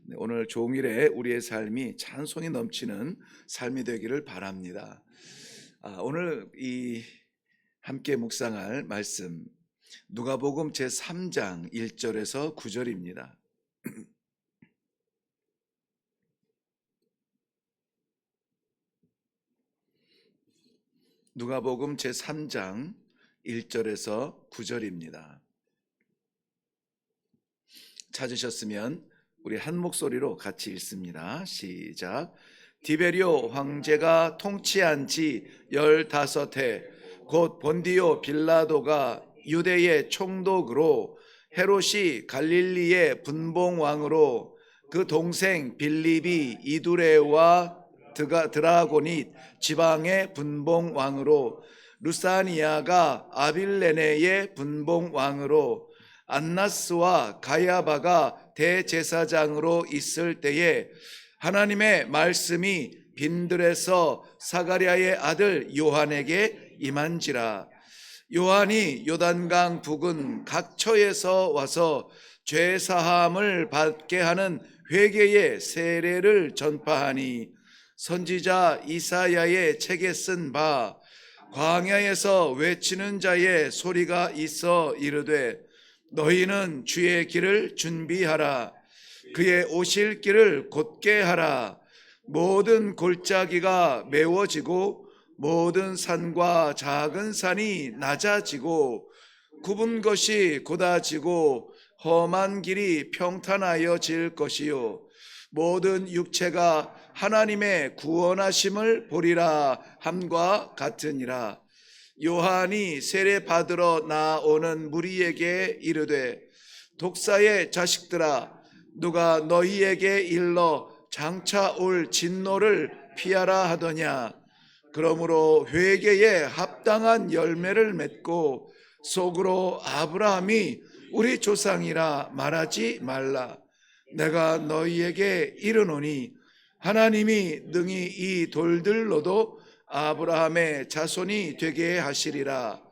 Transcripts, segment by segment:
네, 오늘 종일에 우리의 삶이 찬송이 넘치는 삶이 되기를 바랍니다. 오늘 함께 묵상할 말씀 누가복음 제3장 1절에서 9절입니다. 누가복음 제3장 1절에서 9절입니다. 찾으셨으면 우리 한 목소리로 같이 읽습니다. 시작. 디베리오 황제가 통치한 지 15해 곧 본디오 빌라도가 유대의 총독으로 헤롯이 갈릴리의 분봉왕으로 그 동생 빌립이 이두레와 드라고닛 지방의 분봉왕으로 루사니아가 아빌레네의 분봉왕으로 안나스와 가야바가 대제사장으로 있을 때에 하나님의 말씀이 빈들에서 사가랴의 아들 요한에게 임한지라. 요한이 요단강 부근 각처에서 와서 죄사함을 받게 하는 회개의 세례를 전파하니 선지자 이사야의 책에 쓴 바 광야에서 외치는 자의 소리가 있어 이르되 너희는 주의 길을 준비하라. 그의 오실 길을 곧게 하라. 모든 골짜기가 메워지고 모든 산과 작은 산이 낮아지고 굽은 것이 곧아지고 험한 길이 평탄하여질 것이요 모든 육체가 하나님의 구원하심을 보리라 함과 같으니라. 요한이 세례 받으러 나오는 무리에게 이르되 독사의 자식들아 누가 너희에게 일러 장차 올 진노를 피하라 하더냐. 그러므로 회개에 합당한 열매를 맺고 속으로 아브라함이 우리 조상이라 말하지 말라. 내가 너희에게 이르노니 하나님이 능히 이 돌들로도 아브라함의 자손이 되게 하시리라.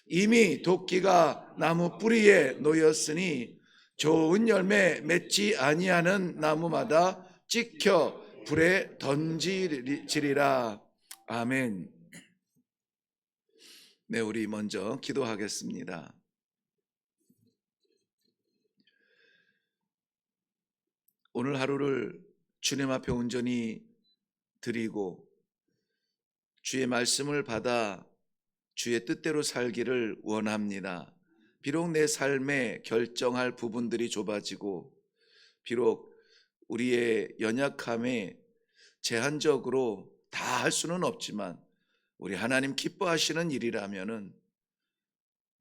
이미 도끼가 나무 뿌리에 놓였으니 좋은 열매 맺지 아니하는 나무마다 찍혀 불에 던지리라. 아멘. 네, 우리 먼저 기도하겠습니다. 오늘 하루를 주님 앞에 온전히 드리고 주의 말씀을 받아 주의 뜻대로 살기를 원합니다. 비록 내 삶에 결정할 부분들이 좁아지고 비록 우리의 연약함에 제한적으로 다 할 수는 없지만 우리 하나님 기뻐하시는 일이라면은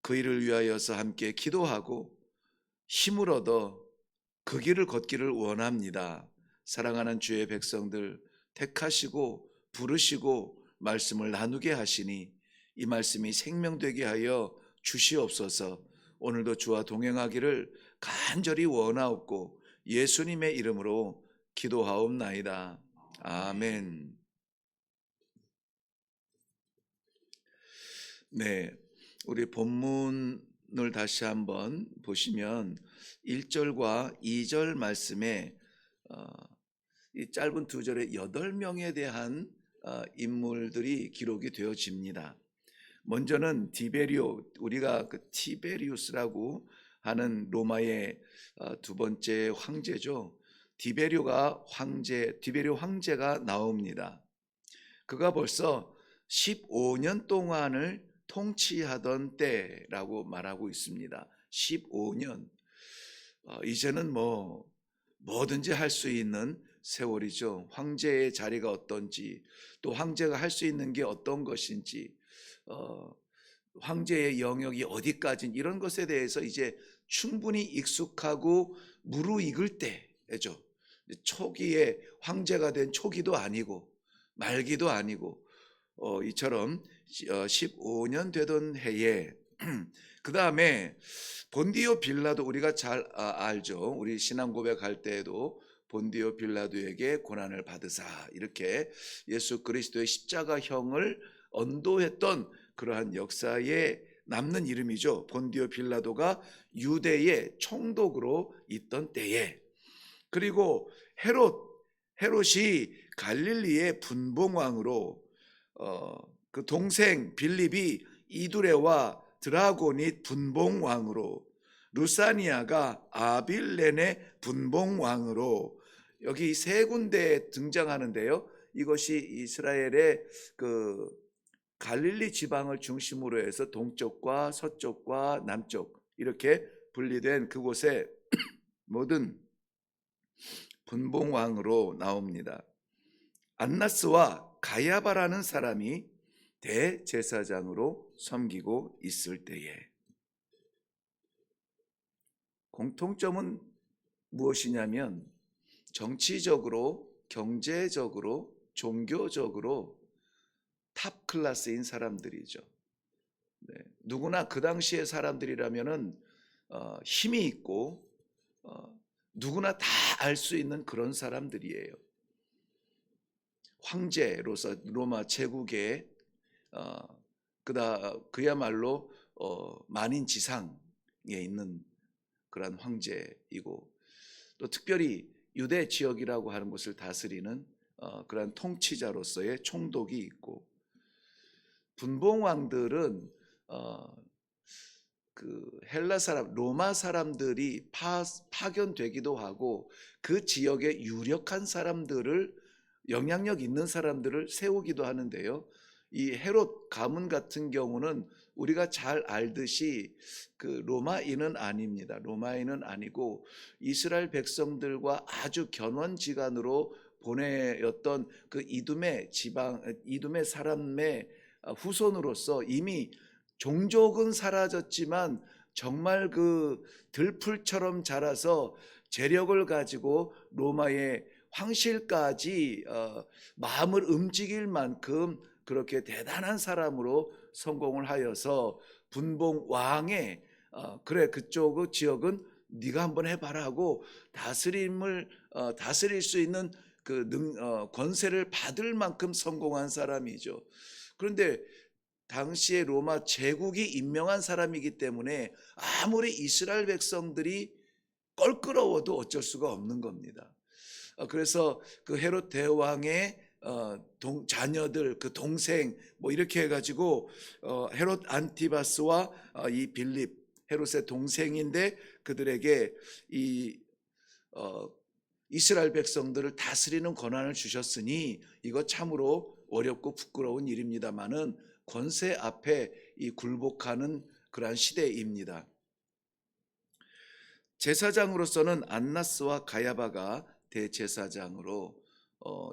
그 일을 위하여서 함께 기도하고 힘을 얻어 그 길을 걷기를 원합니다. 사랑하는 주의 백성들 택하시고 부르시고 말씀을 나누게 하시니 이 말씀이 생명되게 하여 주시옵소서. 오늘도 주와 동행하기를 간절히 원하옵고 예수님의 이름으로 기도하옵나이다. 아멘. 네, 우리 본문을 다시 한번 보시면 1절과 2절 말씀에 이 짧은 두 절에 8명에 대한 인물들이 기록이 되어집니다. 먼저는 디베리오, 우리가 그 티베리우스라고 하는 로마의 두 번째 황제죠. 디베리오 황제가 나옵니다. 그가 벌써 15년 동안을 통치하던 때라고 말하고 있습니다. 15년. 이제는 뭐든지 할 수 있는 세월이죠. 황제의 자리가 어떤지, 또 황제가 할 수 있는 게 어떤 것인지, 황제의 영역이 어디까지 이런 것에 대해서 이제 충분히 익숙하고 무르익을 때죠. 초기에 황제가 된 초기도 아니고 말기도 아니고 이처럼 15년 되던 해에 그 다음에 본디오 빌라도 우리가 잘 알죠. 우리 신앙 고백할 때에도 본디오 빌라도에게 고난을 받으사 이렇게 예수 그리스도의 십자가형을 언도했던 그러한 역사에 남는 이름이죠. 본디오 빌라도가 유대의 총독으로 있던 때에 그리고 헤롯이 갈릴리의 분봉왕으로 그 동생 빌립이 이두레와 드라고닛 분봉왕으로, 루사니아가 아빌렌의 분봉왕으로, 여기 세 군데 등장하는데요. 이것이 이스라엘의 그 갈릴리 지방을 중심으로 해서 동쪽과 서쪽과 남쪽 이렇게 분리된 그곳에 모든 분봉왕으로 나옵니다. 안나스와 가야바라는 사람이 대제사장으로 섬기고 있을 때에 공통점은 무엇이냐면 정치적으로, 경제적으로, 종교적으로 탑 클래스인 사람들이죠. 네, 누구나 그 당시의 사람들이라면은 힘이 있고 누구나 다 알 수 있는 그런 사람들이에요. 황제로서 로마 제국의 그야말로 만인지상에 있는 그런 황제이고, 또 특별히 유대 지역이라고 하는 곳을 다스리는 그런 통치자로서의 총독이 있고, 분봉왕들은 그 헬라 사람, 로마 사람들이 파견되기도 하고 그 지역의 유력한 사람들을, 영향력 있는 사람들을 세우기도 하는데요. 이 헤롯 가문 같은 경우는 우리가 잘 알듯이 그 로마인은 아닙니다. 로마인은 아니고 이스라엘 백성들과 아주 견원지간으로 보내었던 그 이두메 사람의 후손으로서 이미 종족은 사라졌지만 정말 그 들풀처럼 자라서 재력을 가지고 로마의 황실까지 마음을 움직일 만큼 그렇게 대단한 사람으로 성공을 하여서 분봉 왕의 그래 그쪽 지역은 네가 한번 해봐라 하고 다스릴 수 있는 그 권세를 받을 만큼 성공한 사람이죠. 그런데 당시에 로마 제국이 임명한 사람이기 때문에 아무리 이스라엘 백성들이 껄끄러워도 어쩔 수가 없는 겁니다. 그래서 그 헤롯 대왕의 자녀들, 그 동생 뭐 이렇게 해가지고 헤롯 안티바스와 이 빌립, 헤롯의 동생인데 그들에게 이 이스라엘 백성들을 다스리는 권한을 주셨으니 이거 참으로 어렵고 부끄러운 일입니다만은 권세 앞에 이 굴복하는 그러한 시대입니다. 제사장으로서는 안나스와 가야바가 대제사장으로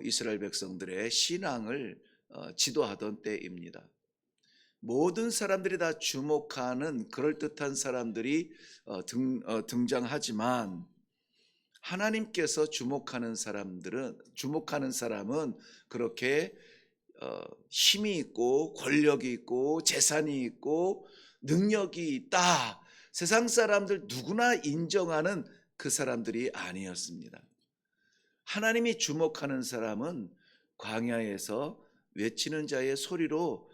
이스라엘 백성들의 신앙을 지도하던 때입니다. 모든 사람들이 다 주목하는 그럴듯한 사람들이 등장하지만 하나님께서 주목하는 사람은 그렇게 힘이 있고 권력이 있고 재산이 있고 능력이 있다, 세상 사람들 누구나 인정하는 그 사람들이 아니었습니다. 하나님이 주목하는 사람은 광야에서 외치는 자의 소리로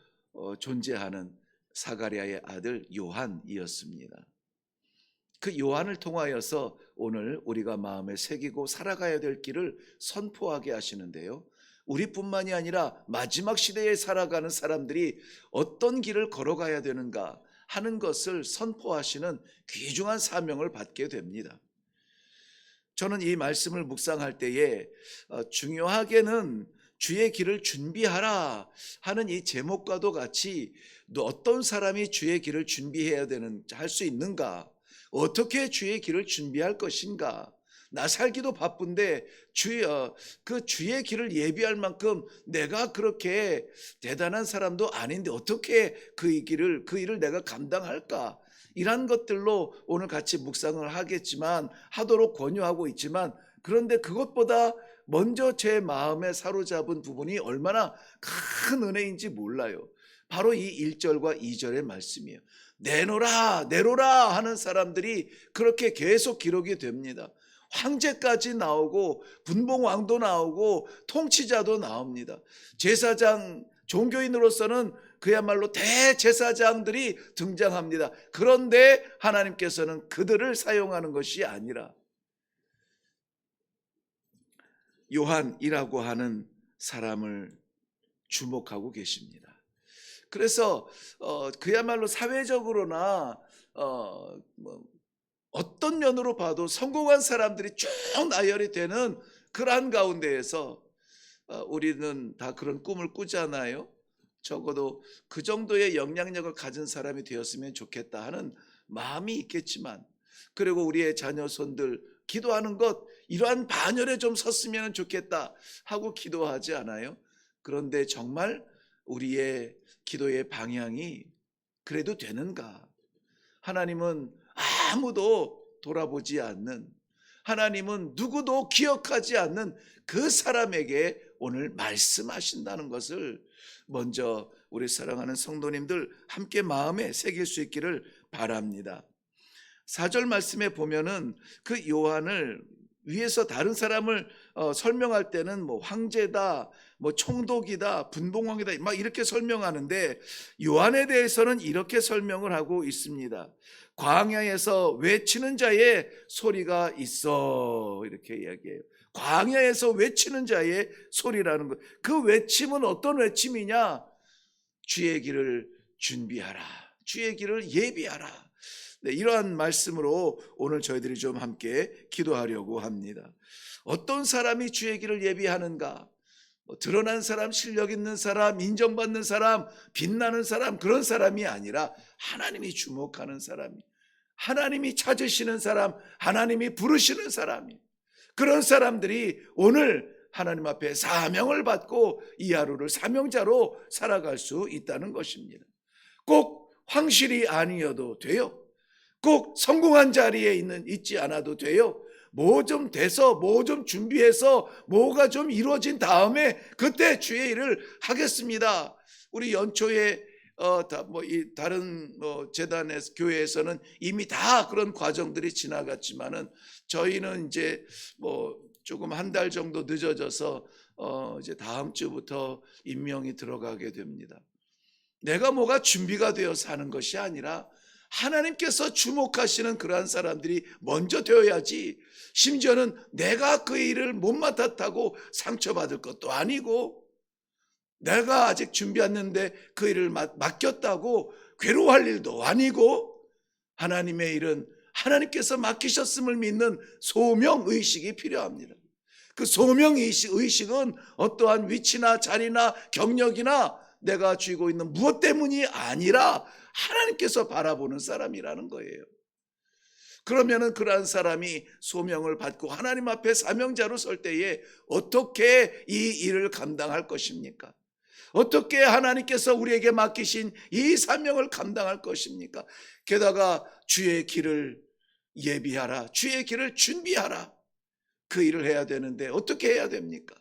존재하는 사가랴의 아들 요한이었습니다. 그 요한을 통하여서 오늘 우리가 마음에 새기고 살아가야 될 길을 선포하게 하시는데요. 우리뿐만이 아니라 마지막 시대에 살아가는 사람들이 어떤 길을 걸어가야 되는가 하는 것을 선포하시는 귀중한 사명을 받게 됩니다. 저는 이 말씀을 묵상할 때에 중요하게는 주의 길을 준비하라 하는 이 제목과도 같이 어떤 사람이 주의 길을 준비해야 할 수 있는가, 어떻게 주의 길을 준비할 것인가, 나 살기도 바쁜데 그 주의 길을 예비할 만큼 내가 그렇게 대단한 사람도 아닌데 어떻게 그 일을 내가 감당할까, 이런 것들로 오늘 같이 묵상을 하도록 권유하고 있지만, 그런데 그것보다 먼저 제 마음에 사로잡은 부분이 얼마나 큰 은혜인지 몰라요. 바로 이 1절과 2절의 말씀이에요. 내놓으라 하는 사람들이 그렇게 계속 기록이 됩니다. 황제까지 나오고 분봉왕도 나오고 통치자도 나옵니다. 제사장, 종교인으로서는 그야말로 대제사장들이 등장합니다. 그런데 하나님께서는 그들을 사용하는 것이 아니라 요한이라고 하는 사람을 주목하고 계십니다. 그래서 그야말로 사회적으로나 어떤 면으로 봐도 성공한 사람들이 쭉 나열이 되는 그러한 가운데에서 우리는 다 그런 꿈을 꾸잖아요. 적어도 그 정도의 영향력을 가진 사람이 되었으면 좋겠다 하는 마음이 있겠지만, 그리고 우리의 자녀 손들 기도하는 것, 이러한 반열에 좀 섰으면 좋겠다 하고 기도하지 않아요? 그런데 정말 우리의 기도의 방향이 그래도 되는가? 하나님은 아무도 돌아보지 않는, 하나님은 누구도 기억하지 않는 그 사람에게 오늘 말씀하신다는 것을 먼저 우리 사랑하는 성도님들 함께 마음에 새길 수 있기를 바랍니다. 4절 말씀에 보면은 그 요한을 위에서 다른 사람을 설명할 때는 뭐 황제다, 뭐 총독이다, 분봉왕이다 막 이렇게 설명하는데, 요한에 대해서는 이렇게 설명을 하고 있습니다. 광야에서 외치는 자의 소리가 있어, 이렇게 이야기해요. 광야에서 외치는 자의 소리라는 것. 그 외침은 어떤 외침이냐? 주의 길을 준비하라, 주의 길을 예비하라. 네, 이러한 말씀으로 오늘 저희들이 좀 함께 기도하려고 합니다. 어떤 사람이 주의 길을 예비하는가? 드러난 사람, 실력 있는 사람, 인정받는 사람, 빛나는 사람, 그런 사람이 아니라 하나님이 주목하는 사람이, 하나님이 찾으시는 사람, 하나님이 부르시는 사람이, 그런 사람들이 오늘 하나님 앞에 사명을 받고 이 하루를 사명자로 살아갈 수 있다는 것입니다. 꼭 황실이 아니어도 돼요. 꼭 성공한 자리에 있지 않아도 돼요. 뭐 좀 돼서, 뭐 좀 준비해서, 뭐가 좀 이루어진 다음에 그때 주의 일을 하겠습니다. 우리 연초에 다른 재단에서, 교회에서는 이미 다 그런 과정들이 지나갔지만은 저희는 이제 조금 한 달 정도 늦어져서 이제 다음 주부터 임명이 들어가게 됩니다. 내가 뭐가 준비가 되어서 하는 것이 아니라 하나님께서 주목하시는 그러한 사람들이 먼저 되어야지, 심지어는 내가 그 일을 못 맡았다고 상처받을 것도 아니고, 내가 아직 준비 안 했는데 그 일을 맡겼다고 괴로워할 일도 아니고, 하나님의 일은 하나님께서 맡기셨음을 믿는 소명의식이 필요합니다. 그 소명의식은 어떠한 위치나 자리나 경력이나 내가 쥐고 있는 무엇 때문이 아니라 하나님께서 바라보는 사람이라는 거예요. 그러면은 그러한 사람이 소명을 받고 하나님 앞에 사명자로 설 때에 어떻게 이 일을 감당할 것입니까? 어떻게 하나님께서 우리에게 맡기신 이 사명을 감당할 것입니까? 게다가 주의 길을 예비하라, 주의 길을 준비하라, 그 일을 해야 되는데 어떻게 해야 됩니까?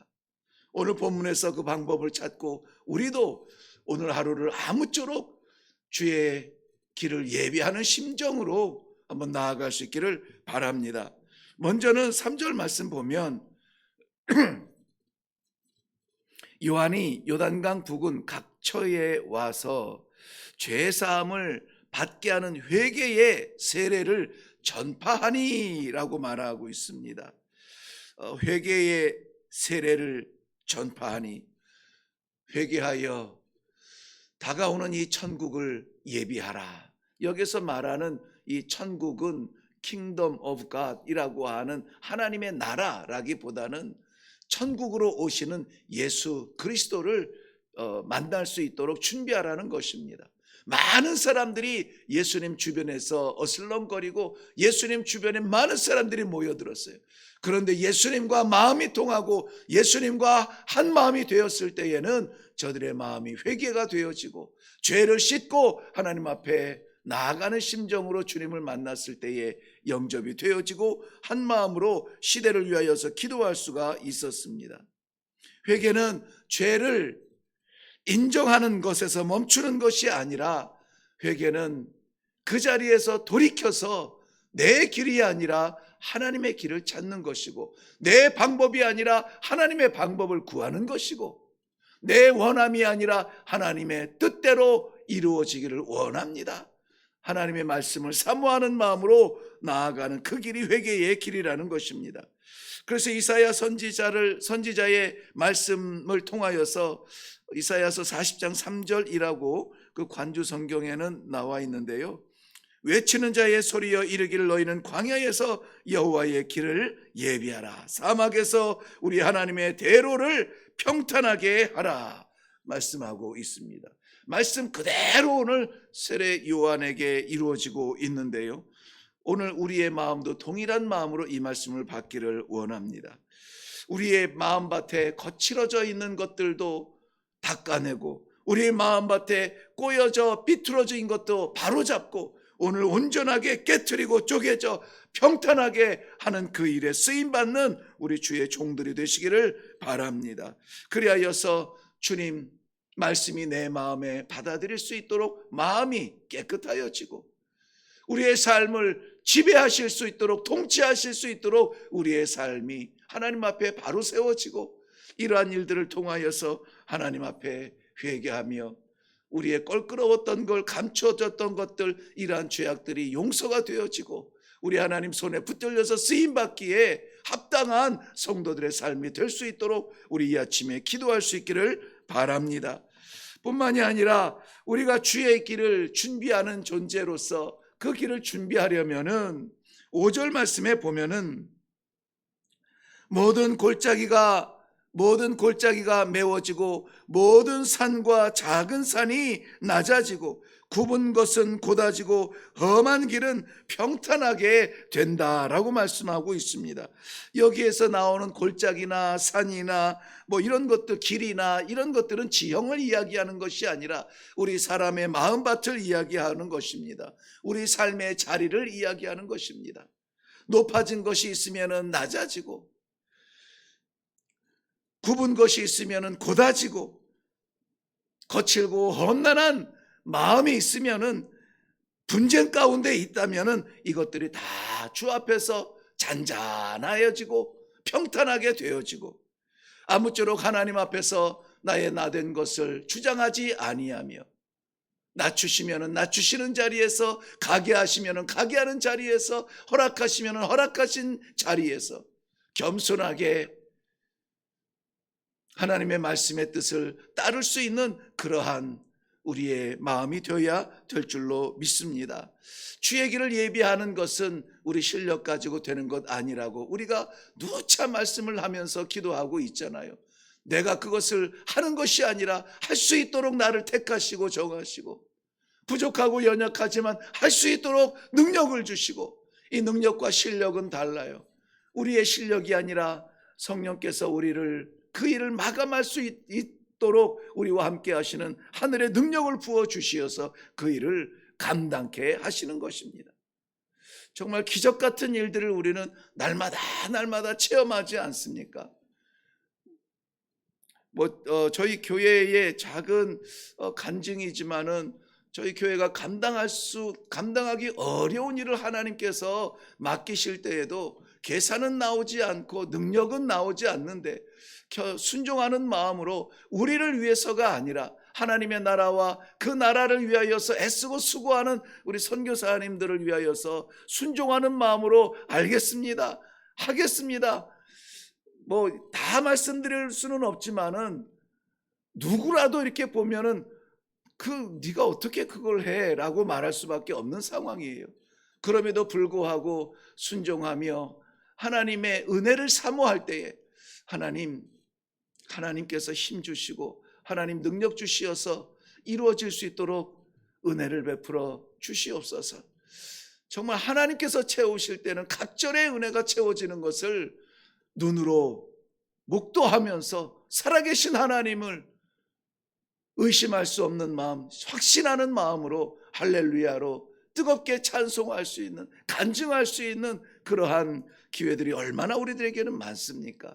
오늘 본문에서 그 방법을 찾고 우리도 오늘 하루를 아무쪼록 주의 길을 예비하는 심정으로 한번 나아갈 수 있기를 바랍니다. 먼저는 3절 말씀 보면 요한이 요단강 부근 각처에 와서 죄사함을 받게 하는 회개의 세례를 전파하니라고 말하고 있습니다. 회개의 세례를 전파하니, 회개하여 다가오는 이 천국을 예비하라. 여기서 말하는 이 천국은 Kingdom of God이라고 하는 하나님의 나라라기보다는 천국으로 오시는 예수 그리스도를 만날 수 있도록 준비하라는 것입니다. 많은 사람들이 예수님 주변에서 어슬렁거리고 예수님 주변에 많은 사람들이 모여들었어요. 그런데 예수님과 마음이 통하고 예수님과 한 마음이 되었을 때에는 저들의 마음이 회개가 되어지고 죄를 씻고 하나님 앞에 나아가는 심정으로 주님을 만났을 때에 영접이 되어지고 한 마음으로 시대를 위하여서 기도할 수가 있었습니다. 회개는 죄를 인정하는 것에서 멈추는 것이 아니라, 회개는 그 자리에서 돌이켜서 내 길이 아니라 하나님의 길을 찾는 것이고, 내 방법이 아니라 하나님의 방법을 구하는 것이고, 내 원함이 아니라 하나님의 뜻대로 이루어지기를 원합니다. 하나님의 말씀을 사모하는 마음으로 나아가는 그 길이 회개의 길이라는 것입니다. 그래서 이사야 선지자의 말씀을 통하여서 이사야서 40장 3절이라고 그 관주 성경에는 나와 있는데요. 외치는 자의 소리여 이르기를 너희는 광야에서 여호와의 길을 예비하라. 사막에서 우리 하나님의 대로를 평탄하게 하라 말씀하고 있습니다. 말씀 그대로 오늘 세례 요한에게 이루어지고 있는데요. 오늘 우리의 마음도 동일한 마음으로 이 말씀을 받기를 원합니다. 우리의 마음밭에 거칠어져 있는 것들도 닦아내고 우리의 마음밭에 꼬여져 비틀어진 것도 바로잡고 오늘 온전하게 깨트리고 쪼개져 평탄하게 하는 그 일에 쓰임받는 우리 주의 종들이 되시기를 바랍니다. 그리하여서 주님 말씀이 내 마음에 받아들일 수 있도록 마음이 깨끗하여지고 우리의 삶을 지배하실 수 있도록 통치하실 수 있도록 우리의 삶이 하나님 앞에 바로 세워지고 이러한 일들을 통하여서 하나님 앞에 회개하며 우리의 껄끄러웠던 걸 감춰졌던 것들 이러한 죄악들이 용서가 되어지고 우리 하나님 손에 붙들려서 쓰임받기에 합당한 성도들의 삶이 될 수 있도록 우리 이 아침에 기도할 수 있기를 바랍니다. 뿐만이 아니라 우리가 주의 길을 준비하는 존재로서 그 길을 준비하려면은 5절 말씀에 보면은 모든 골짜기가 메워지고 모든 산과 작은 산이 낮아지고 굽은 것은 곧아지고 험한 길은 평탄하게 된다라고 말씀하고 있습니다. 여기에서 나오는 골짜기나 산이나 뭐 이런 것들, 길이나 이런 것들은 지형을 이야기하는 것이 아니라 우리 사람의 마음밭을 이야기하는 것입니다. 우리 삶의 자리를 이야기하는 것입니다. 높아진 것이 있으면 낮아지고 굽은 것이 있으면 곧아지고 거칠고 험난한 마음이 있으면은 분쟁 가운데 있다면은 이것들이 다 주 앞에서 잔잔하여지고 평탄하게 되어지고 아무쪼록 하나님 앞에서 나의 나된 것을 주장하지 아니하며 낮추시면은 낮추시는 자리에서 가게 하시면은 가게 하는 자리에서 허락하시면은 허락하신 자리에서 겸손하게 하나님의 말씀의 뜻을 따를 수 있는 그러한 우리의 마음이 되어야 될 줄로 믿습니다. 주의 길을 예비하는 것은 우리 실력 가지고 되는 것 아니라고 우리가 누차 말씀을 하면서 기도하고 있잖아요. 내가 그것을 하는 것이 아니라 할 수 있도록 나를 택하시고 정하시고 부족하고 연약하지만 할 수 있도록 능력을 주시고 이 능력과 실력은 달라요. 우리의 실력이 아니라 성령께서 우리를 그 일을 마감할 수 있도록 우리와 함께 하시는 하늘의 능력을 부어 주시어서 그 일을 감당케 하시는 것입니다. 정말 기적 같은 일들을 우리는 날마다 체험하지 않습니까? 저희 교회의 작은 간증이지만은 저희 교회가 감당하기 어려운 일을 하나님께서 맡기실 때에도 계산은 나오지 않고 능력은 나오지 않는데 순종하는 마음으로 우리를 위해서가 아니라 하나님의 나라와 그 나라를 위하여서 애쓰고 수고하는 우리 선교사님들을 위하여서 순종하는 마음으로 알겠습니다, 하겠습니다. 다 말씀드릴 수는 없지만은 누구라도 이렇게 보면은 네가 어떻게 그걸 해? 라고 말할 수밖에 없는 상황이에요. 그럼에도 불구하고 순종하며 하나님의 은혜를 사모할 때에 하나님께서 힘 주시고 하나님 능력 주시어서 이루어질 수 있도록 은혜를 베풀어 주시옵소서. 정말 하나님께서 채우실 때는 각절의 은혜가 채워지는 것을 눈으로 목도하면서 살아계신 하나님을 의심할 수 없는 마음, 확신하는 마음으로 할렐루야로 뜨겁게 찬송할 수 있는, 간증할 수 있는 그러한 기회들이 얼마나 우리들에게는 많습니까?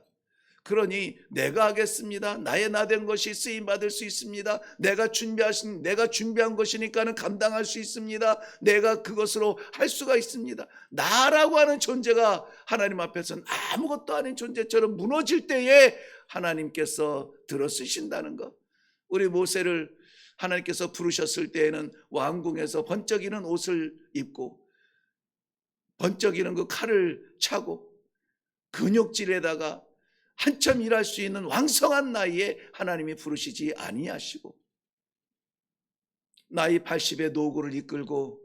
그러니 내가 하겠습니다, 나의 나된 것이 쓰임받을 수 있습니다, 내가 준비한 것이니까는 감당할 수 있습니다, 내가 그것으로 할 수가 있습니다, 나라고 하는 존재가 하나님 앞에서는 아무것도 아닌 존재처럼 무너질 때에 하나님께서 들어쓰신다는 것. 우리 모세를 하나님께서 부르셨을 때에는 왕궁에서 번쩍이는 옷을 입고 번쩍이는 그 칼을 차고 근육질에다가 한참 일할 수 있는 왕성한 나이에 하나님이 부르시지 아니하시고 나이 80의 노구를 이끌고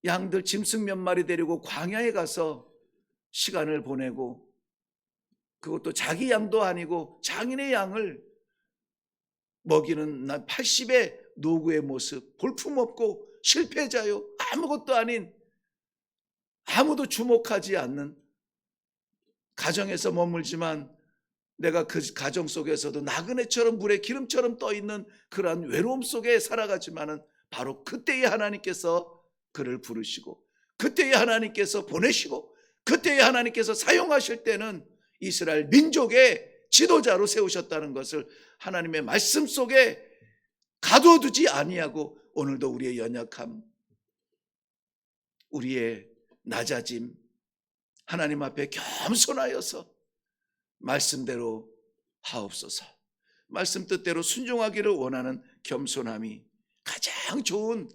양들 짐승 몇 마리 데리고 광야에 가서 시간을 보내고 그것도 자기 양도 아니고 장인의 양을 먹이는 80의 노구의 모습, 볼품없고 실패자요 아무것도 아닌 아무도 주목하지 않는 가정에서 머물지만 내가 그 가정 속에서도 나그네처럼 물에 기름처럼 떠있는 그러한 외로움 속에 살아가지만은 바로 그때에 하나님께서 그를 부르시고 그때에 하나님께서 보내시고 그때에 하나님께서 사용하실 때는 이스라엘 민족의 지도자로 세우셨다는 것을 하나님의 말씀 속에 가둬두지 아니하고 오늘도 우리의 연약함, 우리의 낮아짐, 하나님 앞에 겸손하여서 말씀대로 하옵소서. 말씀 뜻대로 순종하기를 원하는 겸손함이 가장 좋은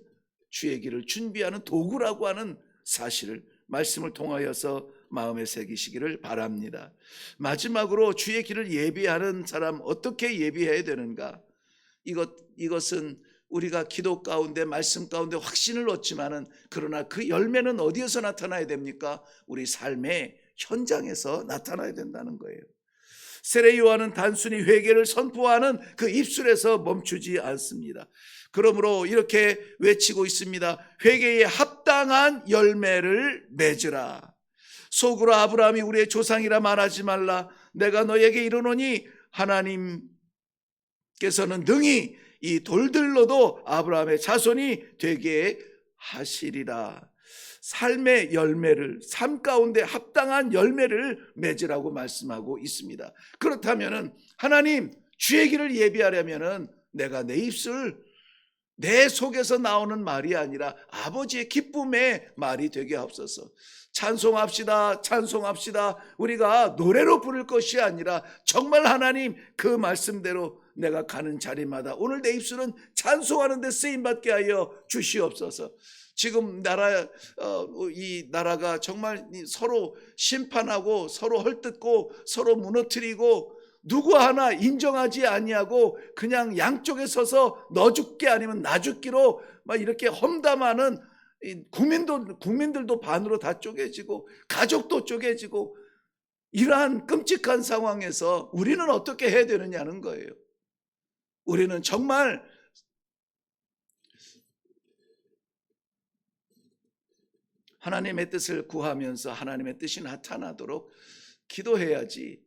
주의 길을 준비하는 도구라고 하는 사실을 말씀을 통하여서 마음에 새기시기를 바랍니다. 마지막으로 주의 길을 예비하는 사람 어떻게 예비해야 되는가? 이것은 우리가 기도 가운데 말씀 가운데 확신을 얻지만은 그러나 그 열매는 어디에서 나타나야 됩니까? 우리 삶의 현장에서 나타나야 된다는 거예요. 세례 요한은 단순히 회개를 선포하는 그 입술에서 멈추지 않습니다. 그러므로 이렇게 외치고 있습니다. 회개에 합당한 열매를 맺으라. 속으로 아브라함이 우리의 조상이라 말하지 말라. 내가 너에게 이르노니 하나님께서는 능히 이 돌들로도 아브라함의 자손이 되게 하시리라. 삶의 열매를, 삶 가운데 합당한 열매를 맺으라고 말씀하고 있습니다. 그렇다면은 하나님 주의 길을 예비하려면은 내가 내 입술, 내 속에서 나오는 말이 아니라 아버지의 기쁨의 말이 되게 하옵소서. 찬송합시다, 찬송합시다. 우리가 노래로 부를 것이 아니라 정말 하나님 그 말씀대로 내가 가는 자리마다 오늘 내 입술은 찬송하는 데 쓰임받게 하여 주시옵소서. 지금 이 나라가 정말 서로 심판하고 서로 헐뜯고 서로 무너뜨리고 누구 하나 인정하지 아니하고 그냥 양쪽에 서서 너 죽게 아니면 나 죽기로 막 이렇게 험담하는 국민들도 반으로 다 쪼개지고 가족도 쪼개지고 이러한 끔찍한 상황에서 우리는 어떻게 해야 되느냐는 거예요. 우리는 정말 하나님의 뜻을 구하면서 하나님의 뜻이 나타나도록 기도해야지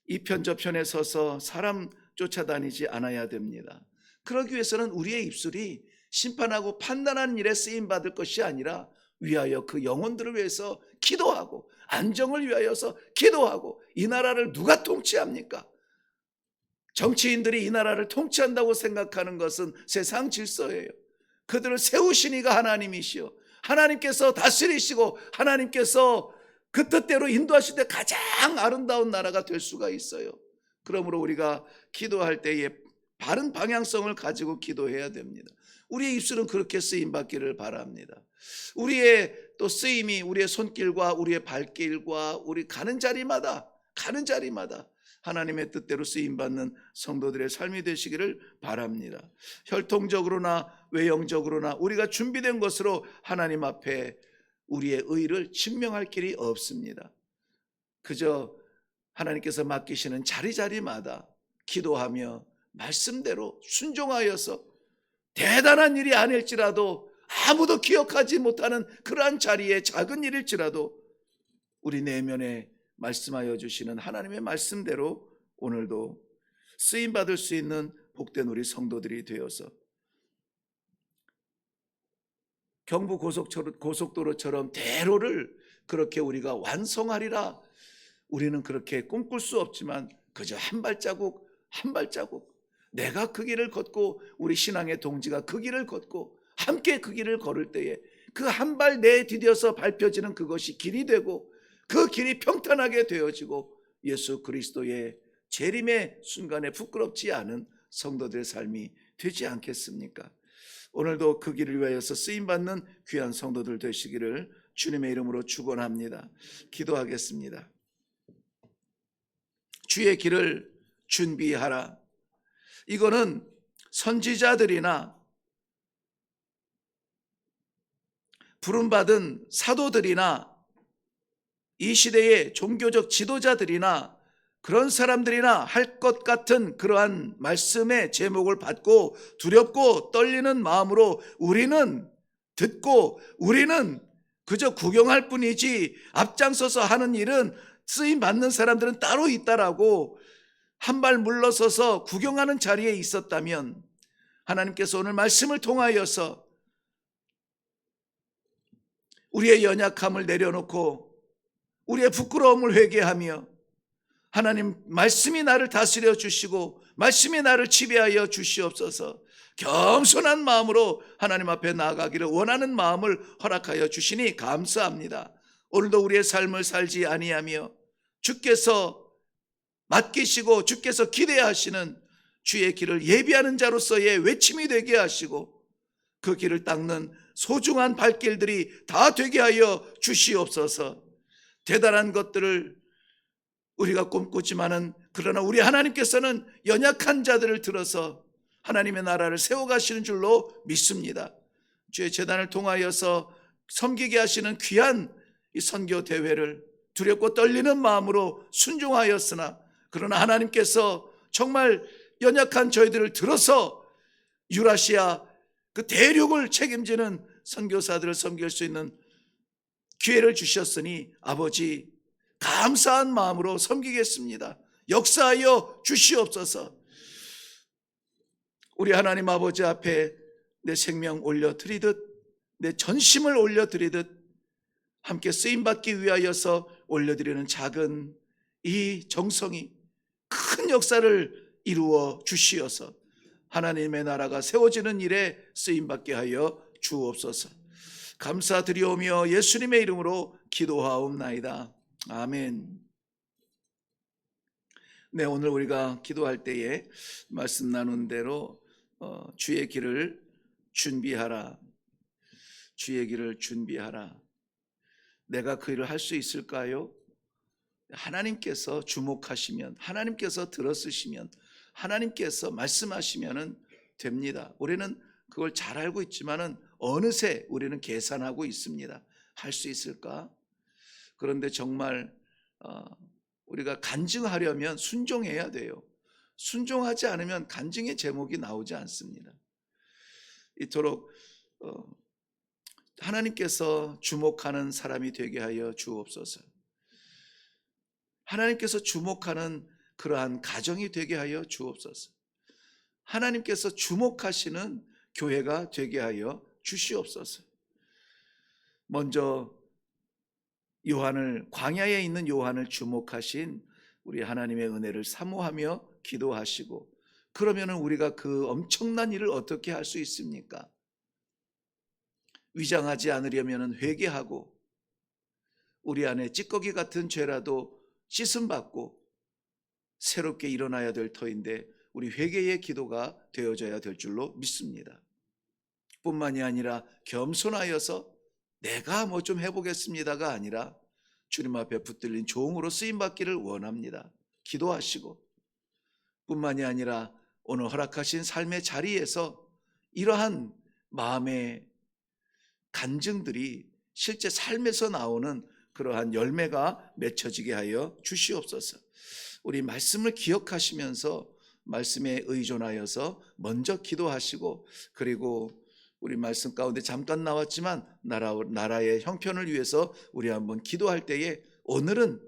이 편 저 편에 서서 사람 쫓아다니지 않아야 됩니다. 그러기 위해서는 우리의 입술이 심판하고 판단하는 일에 쓰임받을 것이 아니라 위하여 그 영혼들을 위해서 기도하고 안정을 위하여서 기도하고 이 나라를 누가 통치합니까? 정치인들이 이 나라를 통치한다고 생각하는 것은 세상 질서예요. 그들을 세우신 이가 하나님이시오. 하나님께서 다스리시고 하나님께서 그 뜻대로 인도하실 때 가장 아름다운 나라가 될 수가 있어요. 그러므로 우리가 기도할 때에 바른 방향성을 가지고 기도해야 됩니다. 우리의 입술은 그렇게 쓰임받기를 바랍니다. 우리의 또 쓰임이 우리의 손길과 우리의 발길과 우리 가는 자리마다 하나님의 뜻대로 쓰임받는 성도들의 삶이 되시기를 바랍니다. 혈통적으로나 외형적으로나 우리가 준비된 것으로 하나님 앞에 우리의 의를 증명할 길이 없습니다. 그저 하나님께서 맡기시는 자리자리마다 기도하며 말씀대로 순종하여서 대단한 일이 아닐지라도 아무도 기억하지 못하는 그러한 자리에 작은 일일지라도 우리 내면에 말씀하여 주시는 하나님의 말씀대로 오늘도 쓰임받을 수 있는 복된 우리 성도들이 되어서 경부 고속도로처럼 대로를 그렇게 우리가 완성하리라. 우리는 그렇게 꿈꿀 수 없지만 그저 한 발자국 한 발자국 내가 그 길을 걷고 우리 신앙의 동지가 그 길을 걷고 함께 그 길을 걸을 때에 그 한 발 내디뎌서 밟혀지는 그것이 길이 되고 그 길이 평탄하게 되어지고 예수 그리스도의 재림의 순간에 부끄럽지 않은 성도들의 삶이 되지 않겠습니까? 오늘도 그 길을 위하여서 쓰임받는 귀한 성도들 되시기를 주님의 이름으로 축원합니다. 기도하겠습니다. 주의 길을 준비하라. 이거는 선지자들이나 부름받은 사도들이나 이 시대의 종교적 지도자들이나 그런 사람들이나 할 것 같은 그러한 말씀의 제목을 받고 두렵고 떨리는 마음으로 우리는 듣고 우리는 그저 구경할 뿐이지 앞장서서 하는 일은 쓰임 받는 사람들은 따로 있다라고 한 발 물러서서 구경하는 자리에 있었다면 하나님께서 오늘 말씀을 통하여서 우리의 연약함을 내려놓고 우리의 부끄러움을 회개하며 하나님 말씀이 나를 다스려 주시고 말씀이 나를 지배하여 주시옵소서. 겸손한 마음으로 하나님 앞에 나아가기를 원하는 마음을 허락하여 주시니 감사합니다. 오늘도 우리의 삶을 살지 아니하며 주께서 맡기시고 주께서 기대하시는 주의 길을 예비하는 자로서의 외침이 되게 하시고 그 길을 닦는 소중한 발길들이 다 되게 하여 주시옵소서. 대단한 것들을 우리가 꿈꾸지만은 그러나 우리 하나님께서는 연약한 자들을 들어서 하나님의 나라를 세워가시는 줄로 믿습니다. 주의 제단을 통하여서 섬기게 하시는 귀한 이 선교 대회를 두렵고 떨리는 마음으로 순종하였으나 그러나 하나님께서 정말 연약한 저희들을 들어서 유라시아 그 대륙을 책임지는 선교사들을 섬길 수 있는 기회를 주셨으니 아버지 감사한 마음으로 섬기겠습니다. 역사하여 주시옵소서. 우리 하나님 아버지 앞에 내 생명 올려드리듯 내 전심을 올려드리듯 함께 쓰임받기 위하여서 올려드리는 작은 이 정성이 큰 역사를 이루어 주시어서 하나님의 나라가 세워지는 일에 쓰임받게 하여 주옵소서. 감사드리오며 예수님의 이름으로 기도하옵나이다. 아멘. 네, 오늘 우리가 기도할 때에 말씀 나눈 대로 주의 길을 준비하라. 주의 길을 준비하라. 내가 그 일을 할 수 있을까요? 하나님께서 주목하시면, 하나님께서 들어쓰시면, 하나님께서 말씀하시면 됩니다. 우리는 그걸 잘 알고 있지만은 어느새 우리는 계산하고 있습니다. 할 수 있을까? 그런데 정말 우리가 간증하려면 순종해야 돼요. 순종하지 않으면 간증의 제목이 나오지 않습니다. 이토록 하나님께서 주목하는 사람이 되게 하여 주옵소서. 하나님께서 주목하는 그러한 가정이 되게 하여 주옵소서. 하나님께서 주목하시는 교회가 되게 하여 주시옵소서. 먼저 광야에 있는 요한을 주목하신 우리 하나님의 은혜를 사모하며 기도하시고, 그러면 우리가 그 엄청난 일을 어떻게 할 수 있습니까? 위장하지 않으려면 회개하고 우리 안에 찌꺼기 같은 죄라도 씻음받고 새롭게 일어나야 될 터인데 우리 회개의 기도가 되어져야 될 줄로 믿습니다. 뿐만이 아니라 겸손하여서 내가 뭐 좀 해보겠습니다가 아니라 주님 앞에 붙들린 종으로 쓰임받기를 원합니다. 기도하시고, 뿐만이 아니라 오늘 허락하신 삶의 자리에서 이러한 마음의 간증들이 실제 삶에서 나오는 그러한 열매가 맺혀지게 하여 주시옵소서. 우리 말씀을 기억하시면서 말씀에 의존하여서 먼저 기도하시고, 그리고 우리 말씀 가운데 잠깐 나왔지만 나라의 형편을 위해서 우리 한번 기도할 때에 오늘은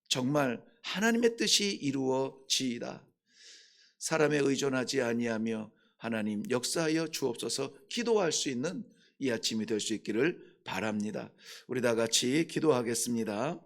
정말 하나님의 뜻이 이루어지이다. 사람에 의존하지 아니하며 하나님 역사하여 주옵소서 기도할 수 있는 이 아침이 될 수 있기를 바랍니다. 우리 다 같이 기도하겠습니다.